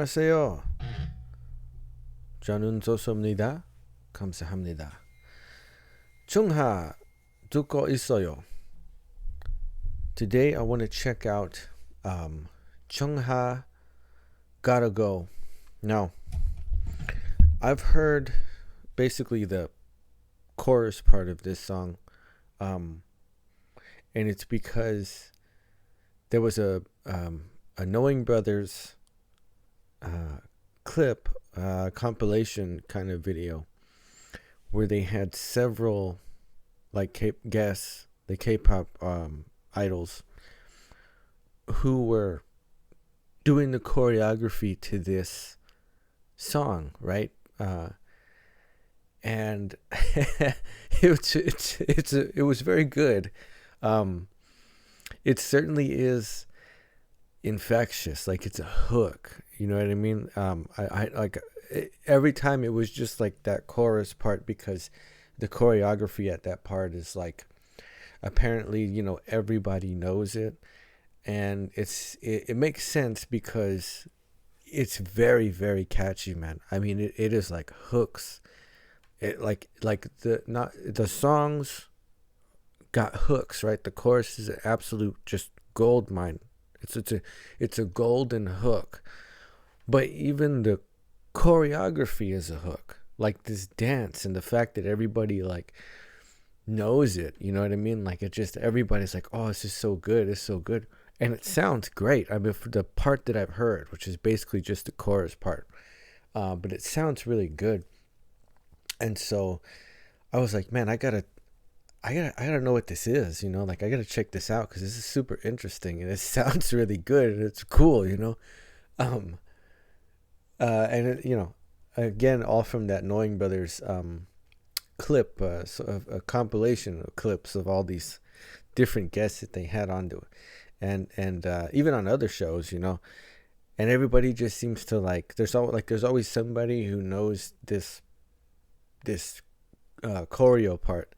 안녕하세요. 저는 조소입니다. 감사합니다. Chungha 듣고 있어요. Today I want to check out Chungha Gotta Go. Now, I've heard basically the chorus part of this song, and it's because there was a Knowing Brothers clip, compilation kind of video where they had several like the K-pop idols who were doing the choreography to this song, right? And it was very good. It certainly is infectious, like it's a hook, you know what I mean? I like every time it was just like that chorus part, because the choreography at that part is like, apparently, you know, everybody knows it, and it makes sense because it's very, very catchy, man. I mean, it is like hooks. It like the songs got hooks, right? The chorus is an absolute just gold mine. It's a golden hook. But even the choreography is a hook. Like this dance and the fact that everybody like knows it, you know what I mean? Like it just, everybody's like, oh, this is so good, it's so good. And it sounds great. I mean, for the part that I've heard, which is basically just the chorus part, but it sounds really good. And so I was like, man, I gotta know what this is, you know, like I gotta check this out because this is super interesting and it sounds really good and it's cool, you know. And it, you know, again, all from that Knowing Brothers clip, so a compilation of clips of all these different guests that they had onto it, and even on other shows, you know. And everybody just seems to like, there's always somebody who knows this choreo part.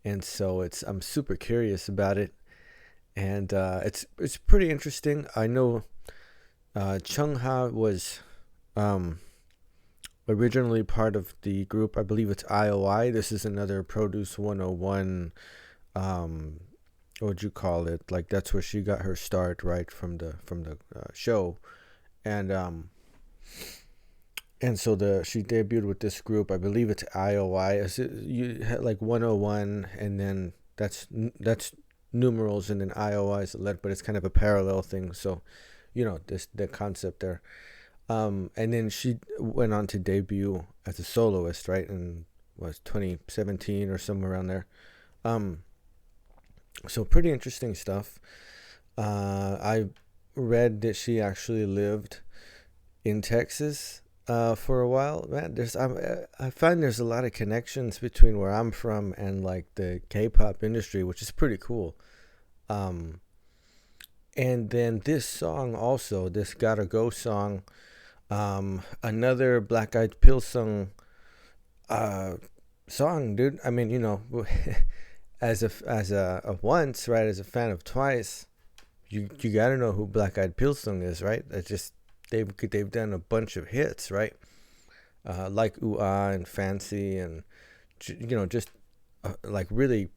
And so I'm super curious about it, and it's pretty interesting. I know Chungha was originally part of the group. I believe it's IOI. This is another Produce 101. What would you call it? Like that's where she got her start, right, from the show, and so she debuted with this group. I believe it's IOI. You had like 101, and then that's numerals, and then IOI is the letter, but it's kind of a parallel thing. So, you know, the concept there. And then she went on to debut as a soloist, right, in 2017 or somewhere around there. So pretty interesting stuff. I read that she actually lived in Texas for a while. Man, I find there's a lot of connections between where I'm from and like the K-pop industry, which is pretty cool. And then this song also, this Gotta Go song, another Black Eyed Pilseung song, dude. I mean, you know, as a once, right, as a fan of Twice, you gotta know who Black Eyed Pilseung is, right? It's just they've done a bunch of hits, right? Like Ooh Ah and Fancy, and you know, just like really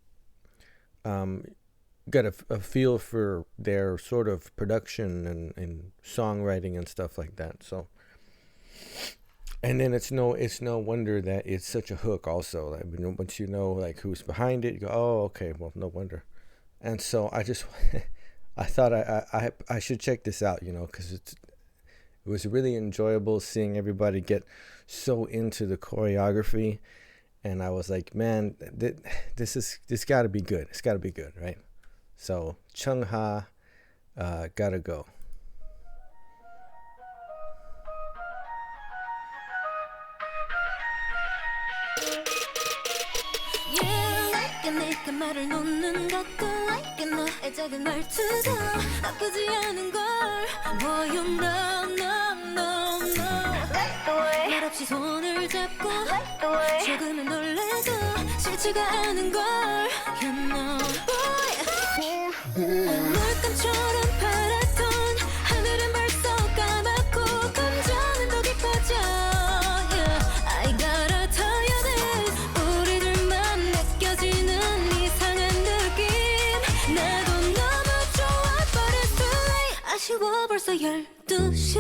got a feel for their sort of production and songwriting and stuff like that. So, and then it's no wonder that it's such a hook also. Like, you know, once you know like who's behind it, you go, oh, okay, well, no wonder. And so I just I thought I should check this out, you know, because it was really enjoyable seeing everybody get so into the choreography, and I was like, man, this got to be good. It's got to be good, right? So Chungha, Gotta Go. 말을 놓는 것도 like 너의 작은 말투도 나쁘지 않은 걸 Boy you know no no no 말 없이 손을 잡고 조금은 놀래도 싫지가 않은 걸 You know Boy 물감처럼 파랗던 하늘은 벌써 까맣고 감정 아쉬워 벌써 12시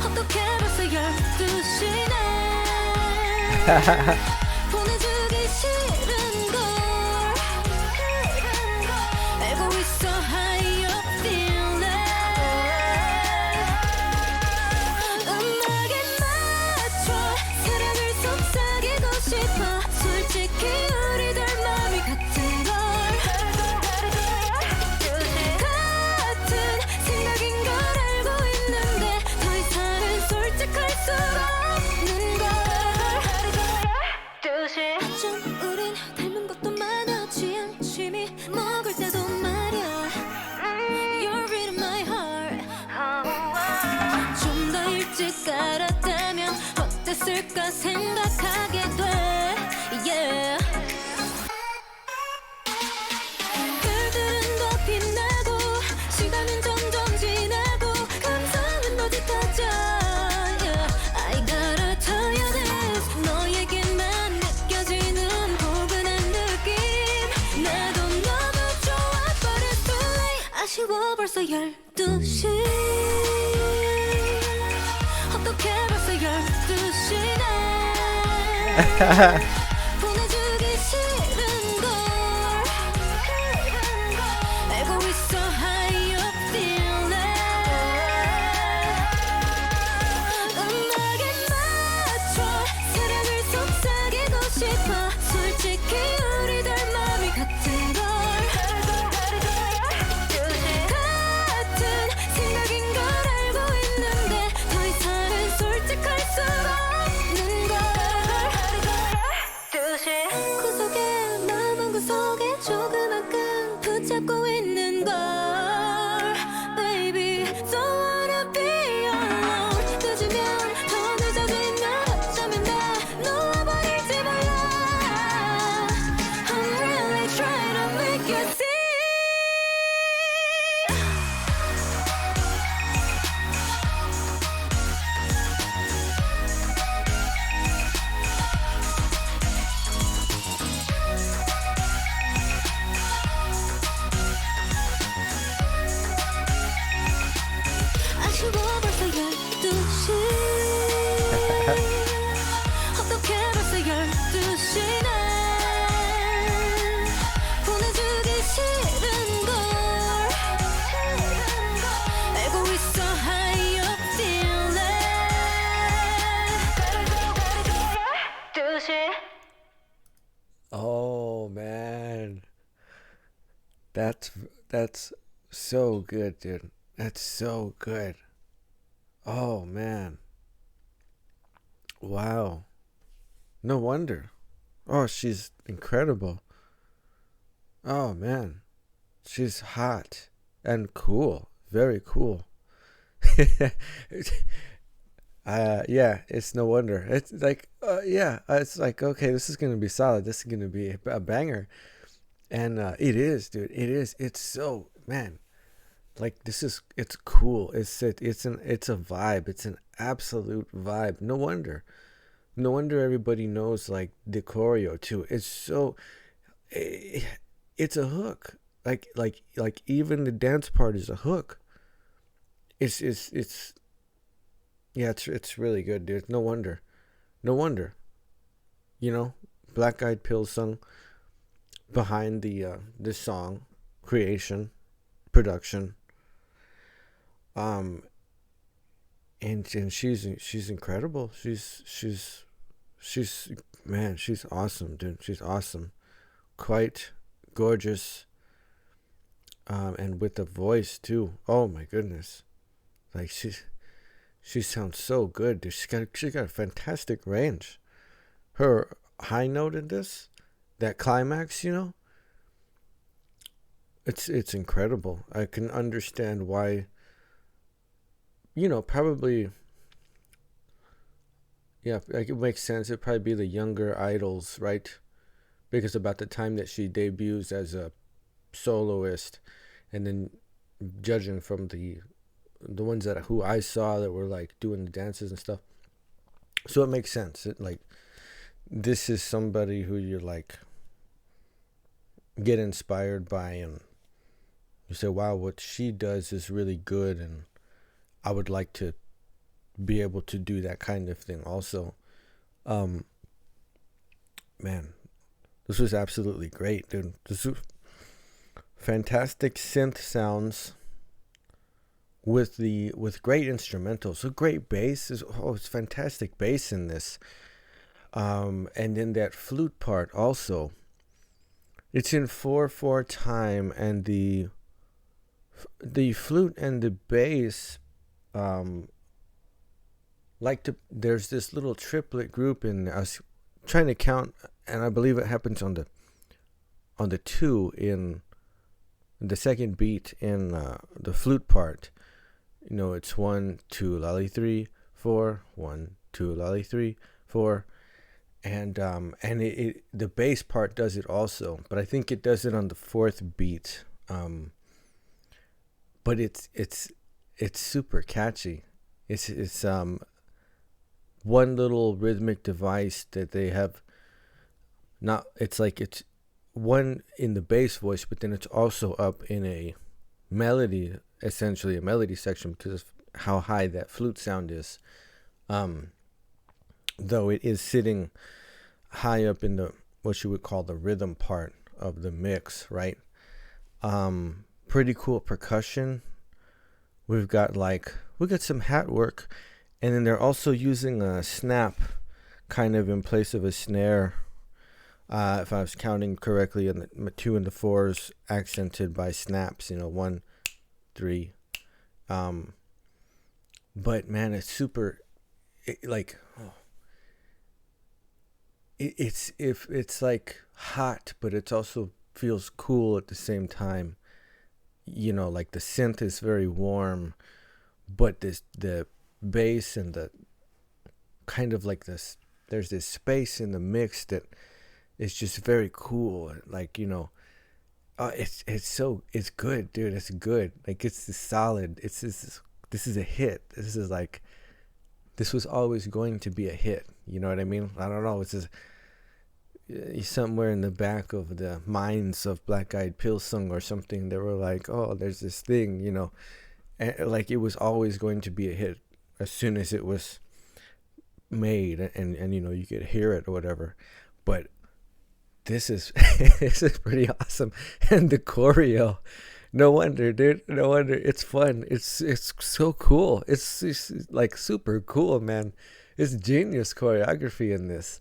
어떻게 벌써 12시네 보내주기 싫은걸 알고 있어 how you feeling 음악에 맞춰 사랑을 속삭이고 싶어 솔직히 우리들 마음이 같은 걸 같은 생각인 걸 알고 있는데 더 이상은 솔직할 수 없는 걸 좀 우린 닮은 것도 많아 취향 취미 먹을 때도 말야 You're reading my heart 좀 더 일찍 알았다면 어땠을까 생각하게 돼 Yeah 별들은 더 빛나고 시간은 점점 지나고 감성은 더 짙어져 yeah. I gotta tell you this 너에게만 느껴지는 포근한 느낌 나도 너무 좋아 but it's too late 아쉬워 벌써 12시 어떻게 벌써 12시네 보내주기 싫은걸 알고 있어 how you feeling 음악에 맞춰 사랑을 속삭이고 싶어 솔직히 우리들 마음이 같은 걸 같은 생각인 걸 알고 있는데 더 이상은 솔직할 수 없는 걸 구석에 마음은 구석에 조그맣게 붙잡고 있는 걸 Baby don't wanna be alone 늦으면 더 늦어지면 어쩌면 나 놓아버릴지 몰라 I'm really trying to make you see 아쉬워 벌써 12시 어떻게 벌써 12시네 보내주기 싫은걸 알고 있어 how you feeling 12시 Oh man, that's so good, dude. That's so good. Oh man, wow. No wonder. Oh, she's incredible. Oh man, she's hot and cool. Very cool. Yeah, it's no wonder. It's like, yeah, it's like, okay, this is gonna be solid. This is gonna be a banger, and it is, dude. It is. It's so, man. Like this is, it's cool. It's a vibe. It's an absolute vibe. No wonder. No wonder everybody knows like the choreo too. It's so, eh, it's a hook. Like even the dance part is a hook. It's yeah, it's really good, dude. No wonder. No wonder. You know, Black Eyed Pilseung behind the song creation, production. Um and she's incredible. She's man, she's awesome, dude. She's awesome. Quite gorgeous. And with the voice too. Oh my goodness. Like she sounds so good, dude. She's got a fantastic range. Her high note in this, that climax, it's incredible. I can understand why, probably, yeah, like it makes sense. It'd probably be the younger idols, right? Because about the time that she debuts as a soloist, and then judging from the ones who I saw that were like doing the dances and stuff, so it makes sense. It like, this is somebody who you're like get inspired by, and you say, wow, what she does is really good, and I would like to be able to do that kind of thing also. Man, this was absolutely great, dude. This was fantastic synth sounds with great instrumentals. So great bass. It's fantastic bass in this. And then that flute part also. It's in 4/4 time, and the flute and the bass, there's this little triplet group in. I was trying to count, and I believe it happens on the 2 in the second beat in the flute part. You know, it's 1 2 lolly 3 4 1 2 lolly 3 4, and the bass part does it also, but I think it does it on the 4th beat. But it's super catchy. It's one little rhythmic device that they have. Not it's like it's one in the bass voice, but then it's also up in a melody, essentially a melody section, because of how high that flute sound is. Though it is sitting high up in the what you would call the rhythm part of the mix, right? Pretty cool percussion. We've got some hat work, and then they're also using a snap kind of in place of a snare. If I was counting correctly, and the 2 and the 4s accented by snaps, 1 3. But man, it's super it's like hot, but it also feels cool at the same time. Like the synth is very warm, but the bass and the kind of like this, there's this space in the mix that is just very cool. It's good, dude. It's good. Like, it's solid. This is a hit. This was always going to be a hit. You know what I mean? I don't know. It's just somewhere in the back of the minds of Black Eyed Pilseung or something. They were like, oh, there's this thing, and like it was always going to be a hit as soon as it was made, and you could hear it or whatever. But this is this is pretty awesome, and the choreo. No wonder, dude. No wonder. It's fun. It's so cool. It's like super cool, man. It's genius choreography in this.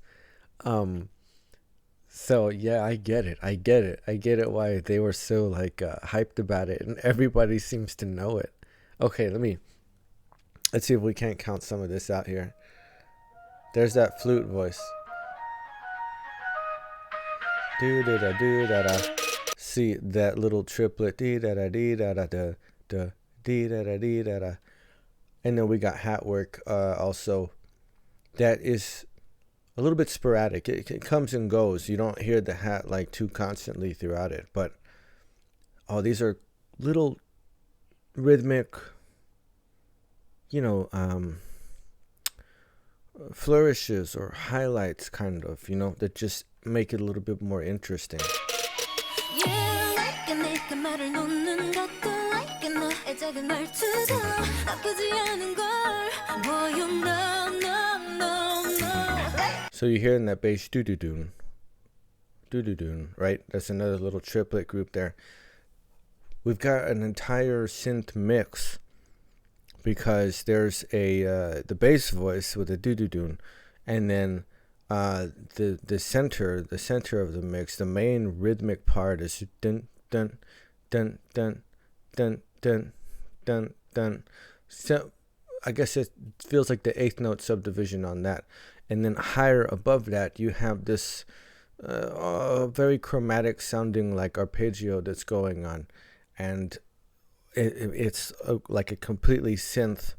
So yeah, I get it. I get it why they were so hyped about it, and everybody seems to know it. Okay, let's see if we can't count some of this out here. There's that flute voice. Do da da do da da. See that little triplet. Dee da da dee da da da da dee da da dee da da. And then we got hat work also. That is a little bit sporadic. It comes and goes. You don't hear the hat too constantly throughout it. But these are little rhythmic, flourishes or highlights, kind of, that just make it a little bit more interesting. So you're hearing that bass doo-doo-doon, right? That's another little triplet group there. We've got an entire synth mix, because there's the bass voice with the doo-doo-doon, and then the center of the mix, the main rhythmic part is dun dun dun dun dun dun dun dun. So I guess it feels like the 8th note subdivision on that. And then higher above that, you have this very chromatic sounding arpeggio that's going on. And it's like a completely synth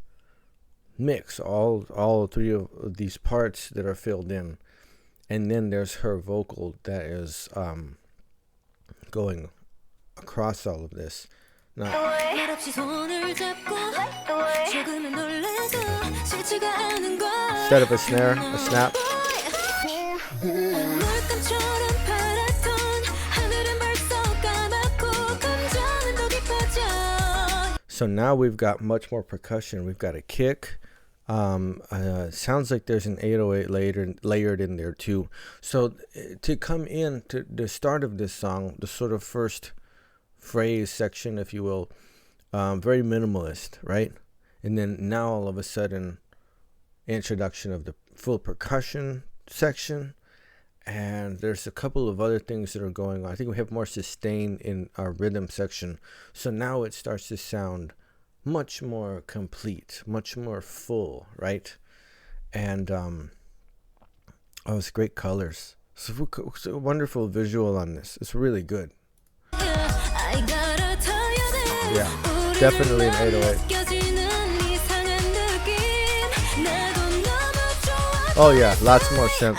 mix, all 3 of these parts that are filled in. And then there's her vocal that is going across all of this. Now, instead of a snare, a snap. So now we've got much more percussion. We've got a kick. Sounds like there's an 808 layered in there too. So to come in to the start of this song, the sort of first phrase section, if you will, very minimalist, right? And then now all of a sudden, introduction of the full percussion section. And there's a couple of other things that are going on. I think we have more sustain in our rhythm section. So now it starts to sound much more complete, much more full, right? And it's great colors. It's a wonderful visual on this. It's really good. Yeah, definitely an 808. Oh yeah, lots more synth.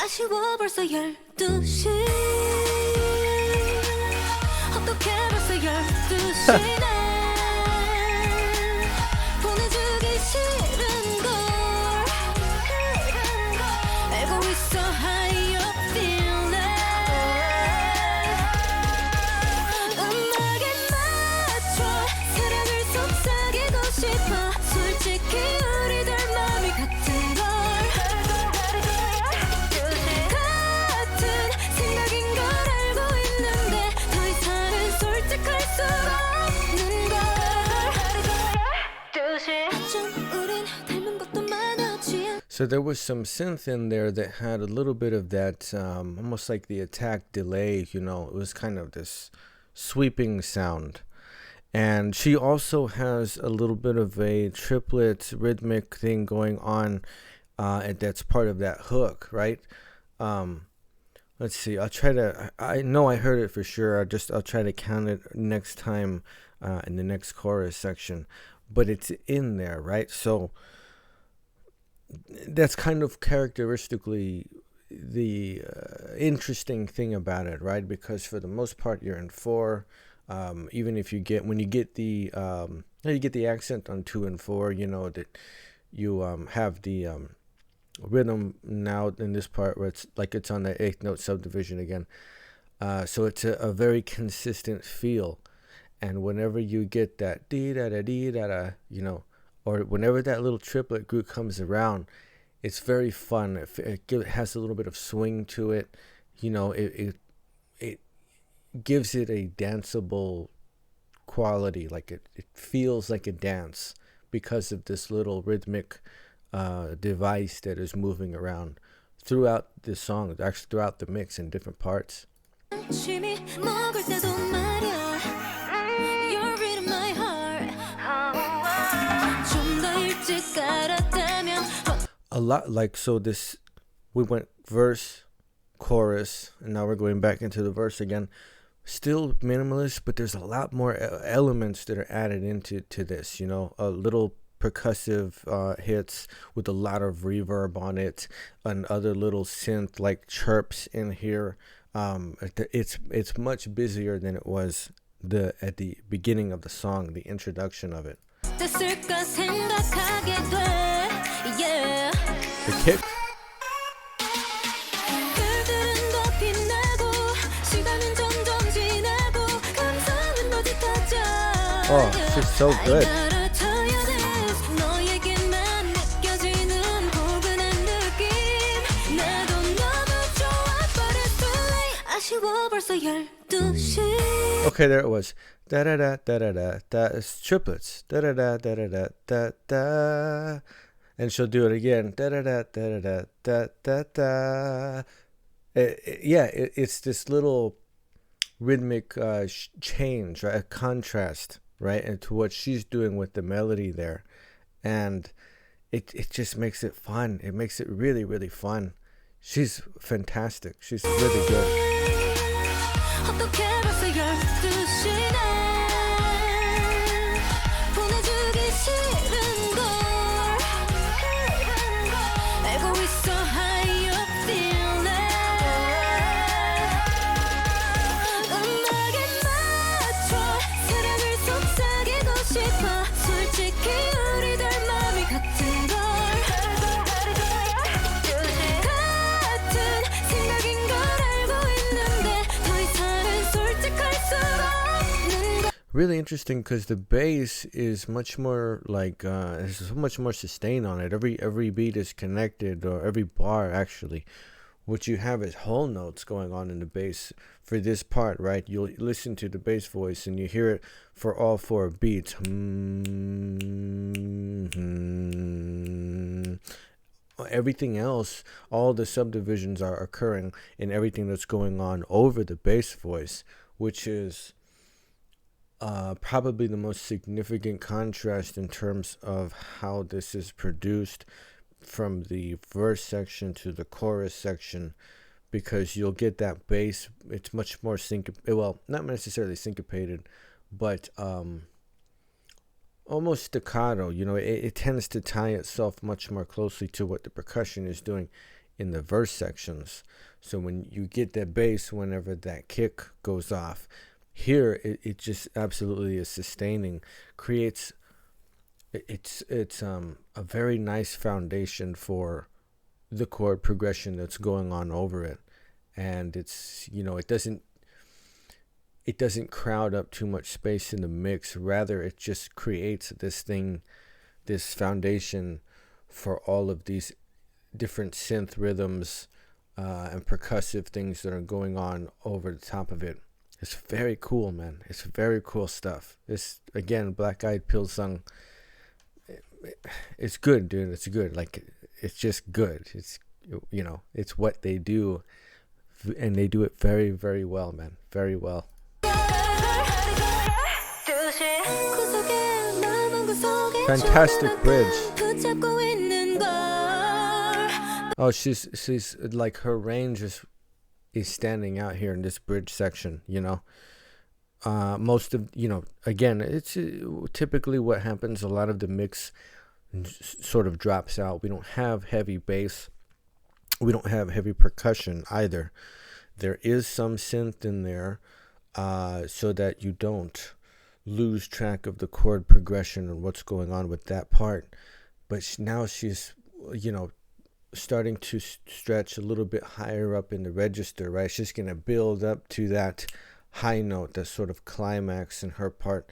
So there was some synth in there that had a little bit of that, almost like the attack delay, you know. It was kind of this sweeping sound. And she also has a little bit of a triplet rhythmic thing going on, and that's part of that hook, right? Let's see. I know I heard it for sure. I'll try to count it next time in the next chorus section. But it's in there, right? So that's kind of characteristically the interesting thing about it, right? Because for the most part, you're in 4. Even if you get the accent on 2 and 4, you know that you have the rhythm now in this part where it's like it's on the 8th note subdivision again. So it's a very consistent feel, and whenever you get that dee da da dee da da, you know, or whenever that little triplet group comes around, it's very fun. It has a little bit of swing to it, you know. It gives it a danceable quality, like it feels like a dance because of this little rhythmic device that is moving around throughout the song, actually throughout the mix in different parts. A lot like, so this, we went verse, chorus, and now we're going back into the verse again. Still minimalist, but there's a lot more elements that are added into this, you know, a little percussive hits with a lot of reverb on it, and other little synth like chirps in here. It's much busier than it was at the beginning of the song, the introduction of it. The kick. Oh, she's so good. Okay, there it was. Da da da da da da da. It's triplets. Da da da da da da da da. And she'll do it again. Da da da da da da da da. It's this little rhythmic change, right? A contrast, right, into what she's doing with the melody there, and it just makes it fun. It makes it really, really fun. She's fantastic. She's really good. really interesting because the bass is much more like there's so much more sustain on it. Every beat is connected, or every bar actually. What you have is whole notes going on in the bass for this part, right? You'll listen to the bass voice and you hear it for all four beats. Everything else, all the subdivisions are occurring in everything that's going on over the bass voice, which is probably the most significant contrast in terms of how this is produced from the verse section to the chorus section, because you'll get that bass. It's much more well, not necessarily syncopated, but almost staccato. It tends to tie itself much more closely to what the percussion is doing in the verse sections. So when you get that bass, whenever that kick goes off, here it just absolutely is sustaining, creates it's a very nice foundation for the chord progression that's going on over it. And it's, it doesn't crowd up too much space in the mix. Rather, it just creates this foundation for all of these different synth rhythms and percussive things that are going on over the top of it. It's very cool, man. It's very cool stuff. It's, again, Black Eyed Pilseung. It's good, dude. It's good. Like, it's just good. It's, it's what they do, and they do it very, very well, man. Very well. Fantastic bridge. Oh, she's like, her range is standing out here in this bridge section. Most of, again, it's typically what happens. A lot of the mix sort of drops out. We don't have heavy bass. We don't have heavy percussion either. There is some synth in there, so that you don't lose track of the chord progression and what's going on with that part. But now she's, starting to stretch a little bit higher up in the register, right? She's going to build up to that high note, that sort of climax in her part.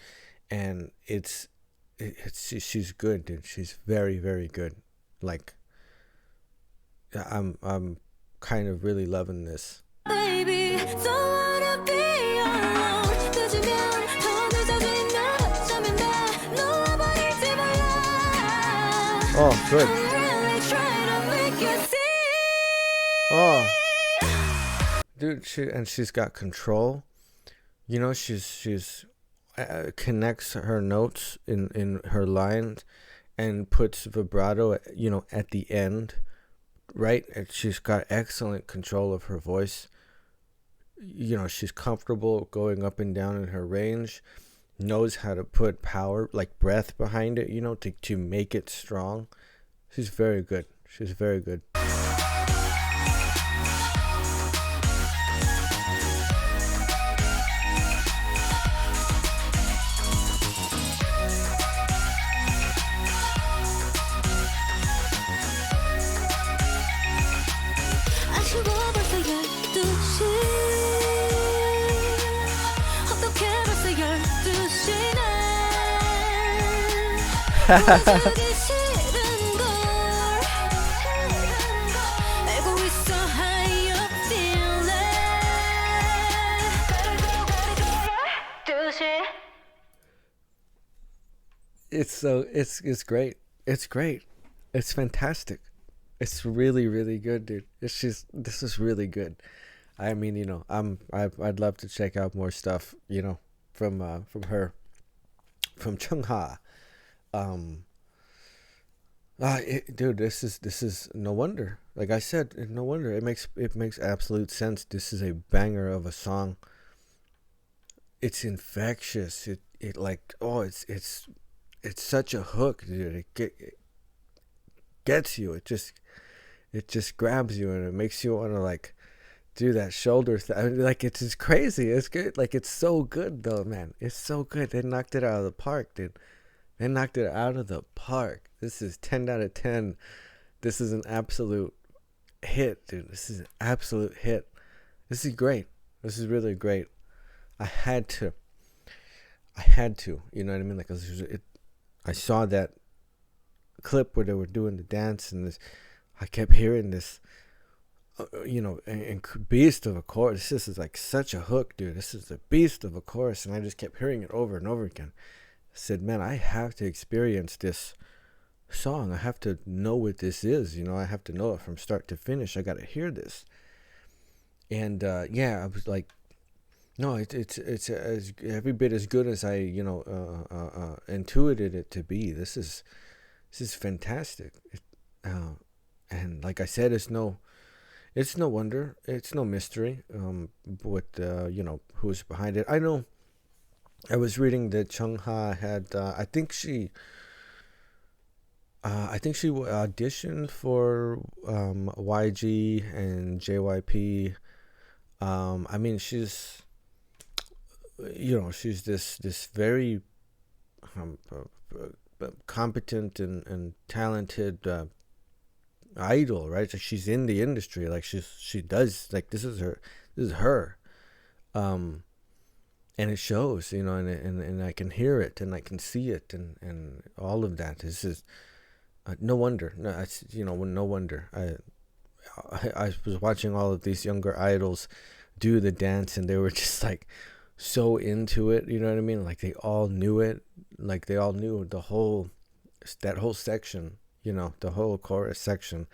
And she's good, dude. She's very, very good. Like, I'm kind of really loving this. Baby, don't wanna be alone. Oh, good. Oh, dude, she's got control. She's connects her notes in her lines and puts vibrato, at the end, right? And she's got excellent control of her voice. She's comfortable going up and down in her range, knows how to put power, like breath behind it, to make it strong. She's very good. She's very good. It's great. It's great. It's fantastic. It's really, really good, dude. This is really good. I mean, I'd love to check out more stuff, from her, from Chungha. Dude, this is no wonder. Like I said, no wonder. It makes absolute sense. This is a banger of a song. It's infectious. It like, oh, it's such a hook, dude. It gets you. It just grabs you, and it makes you want to, like, do that shoulder thing. I mean, like, it's just crazy. It's good. Like, it's so good though, man. It's so good. They knocked it out of the park, dude. They knocked it out of the park. This is 10 out of 10. This is an absolute hit, dude. This is an absolute hit. This is great. This is really great. I had to I had to, you know what I mean? Like I saw that clip where they were doing the dance, and I kept hearing this, and beast of a chorus. This is like such a hook, dude. This is a beast of a chorus, and I just kept hearing it over and over again. I said, man, I have to experience this song. I have to know what this is. I have to know it from start to finish. I got to hear this. And I was like, no, it's every bit as good as I intuited it to be. This is fantastic. And like I said, it's no wonder, it's no mystery. What who's behind it? I know. I was reading that Chungha had. I think she auditioned for YG and JYP. I mean, she's this very competent and talented idol, right? So she's in the industry, like she does, like this is her, and it shows, and I can hear it and I can see it, and all of that. This is no wonder. No, it's no wonder. I was watching all of these younger idols do the dance, and they were just like so into it, you know what I mean? Like they all knew it, like they all knew that whole section, the whole chorus section,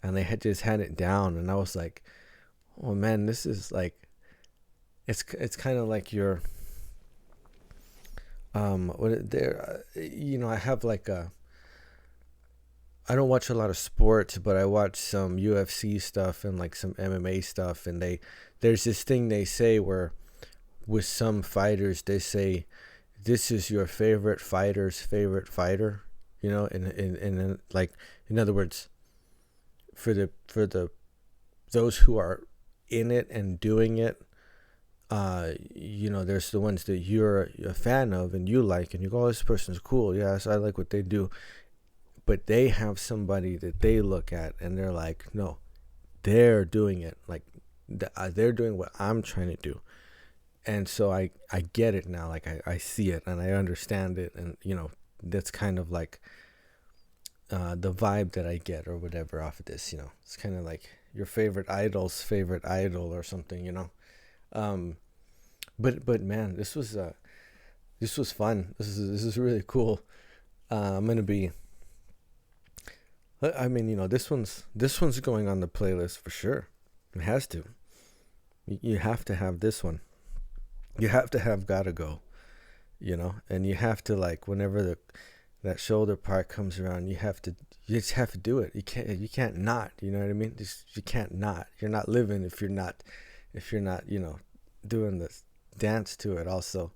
and they had just had it down. And I was like, oh man, this is like, it's kind of like your I have like I don't watch a lot of sports, but I watch some UFC stuff and like some MMA stuff, and there's this thing they say where with some fighters they say this is your favorite fighter's favorite fighter, and like, in other words, for the those who are in it and doing it, there's the ones that you're a fan of and you like, and you go, oh, this person's cool, yes, I like what they do. But they have somebody that they look at and they're like, no, they're doing it. Like, they're doing what I'm trying to do. And so I get it now. Like, I see it and I understand it. And, that's kind of like the vibe that I get or whatever off of this, It's kind of like your favorite idol's favorite idol or something, But man, this was fun. This is really cool. I'm going to be... I mean, this one's going on the playlist for sure. It has to. You have to have this one. You have to have Gotta Go, and you have to, like, whenever that shoulder part comes around, you just have to do it. You can't not, you know what I mean? You can't not. You're not living if you're not doing the dance to it also.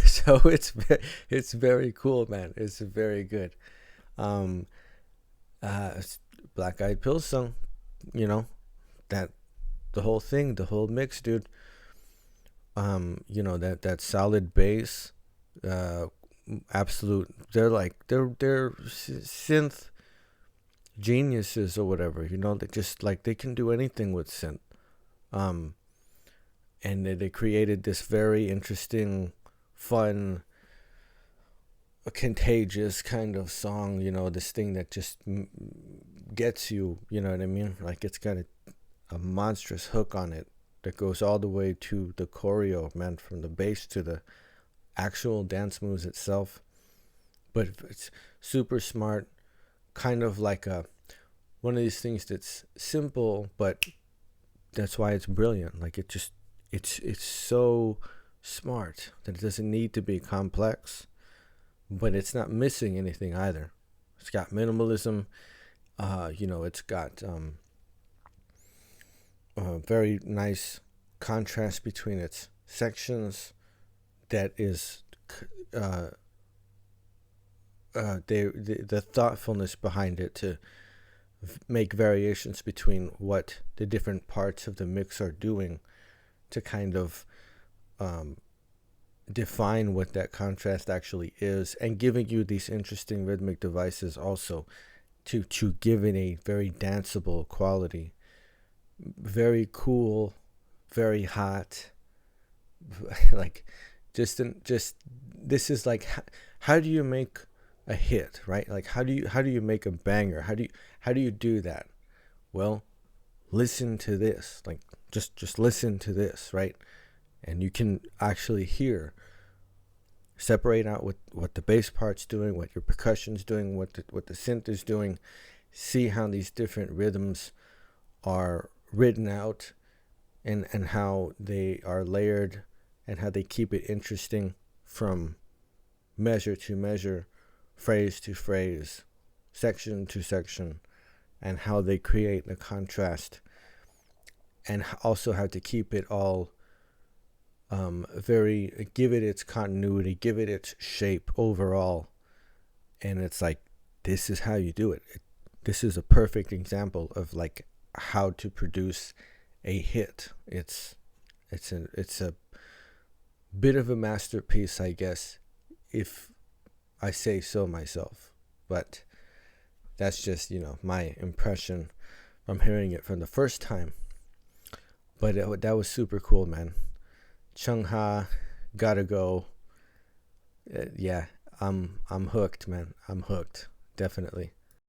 So it's very cool, man. It's very good. Black Eyed Pilseung, that the whole thing, the whole mix, dude. That solid bass, absolute. They're synth geniuses or whatever. They can do anything with synth. And they created this very interesting, fun, contagious kind of song, this thing that just gets you, you know what I mean? Like, it's got a monstrous hook on it that goes all the way to the choreo, man, from the bass to the actual dance moves itself. But it's super smart, kind of like one of these things that's simple, but that's why it's brilliant. Like, it's so smart that it doesn't need to be complex, but it's not missing anything either. It's got minimalism. It's got a very nice contrast between its sections. That is the thoughtfulness behind it to make variations between what the different parts of the mix are doing to kind of define what that contrast actually is, and giving you these interesting rhythmic devices also to give it a very danceable quality. Very cool, very hot, like just this is like, how do you make a hit, right? Like how do you make a banger? How do you do that? Well, listen to this. Like just listen to this, right? And you can actually hear, separate out what the bass part's doing, what your percussion's doing, what the synth is doing. See how these different rhythms are written out, and how they are layered, and how they keep it interesting from measure to measure, phrase to phrase, section to section, and how they create the contrast, and also how to keep it all give it its continuity, give it its shape overall. And it's like, this is how you do it. This is a perfect example of like how to produce a hit. It's a bit of a masterpiece, I guess, if I say so myself. But that's just, my impression from hearing it for the first time. But that was super cool, man. Chungha, gotta go. Yeah, I'm hooked, man. I'm hooked, definitely.